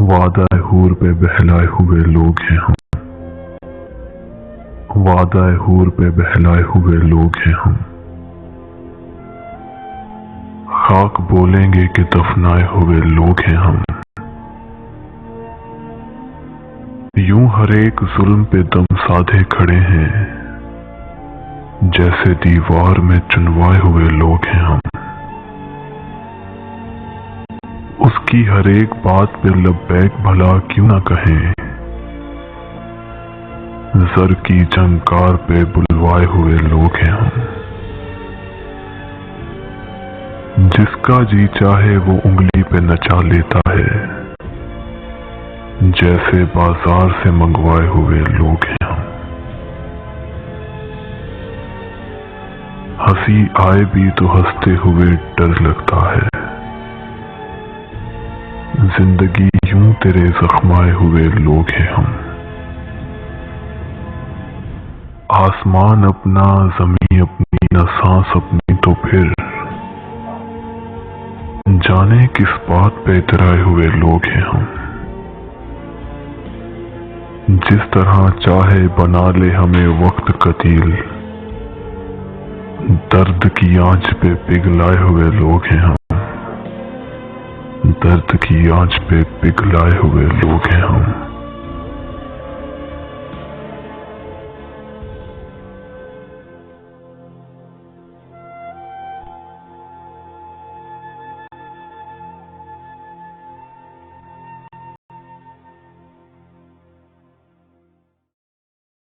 वादाए हूर पे बहलाए हुए लोग हैं हम। वादाए हूर पे बहलाए हुए लोग हैं हम। खाक बोलेंगे कि दफनाए हुए लोग हैं हम। यूं हर एक जुल्म पे दम साधे खड़े हैं, जैसे दीवार में चुनवाए हुए लोग हैं हम। उसकी हर एक बात पे लब्बैक भला क्यों ना कहें, जर की झंकार पे बुलवाए हुए लोग हैं हम। जिसका जी चाहे वो उंगली पे नचा लेता है, जैसे बाजार से मंगवाए हुए लोग हैं हम। हंसी आए भी तो हंसते हुए डर लगता है, जिंदगी यूं तेरे जख्माए हुए लोग हैं हम। आसमान अपना, जमीन अपनी, न सांस अपनी, तो फिर जाने किस बात पे इतराए हुए लोग हैं हम। जिस तरह चाहे बना ले हमें वक्त कतील, दर्द की आंच पे पिघलाए हुए लोग हैं हम। दर्द की आंच पे पिघलाए हुए लोग हैं हम।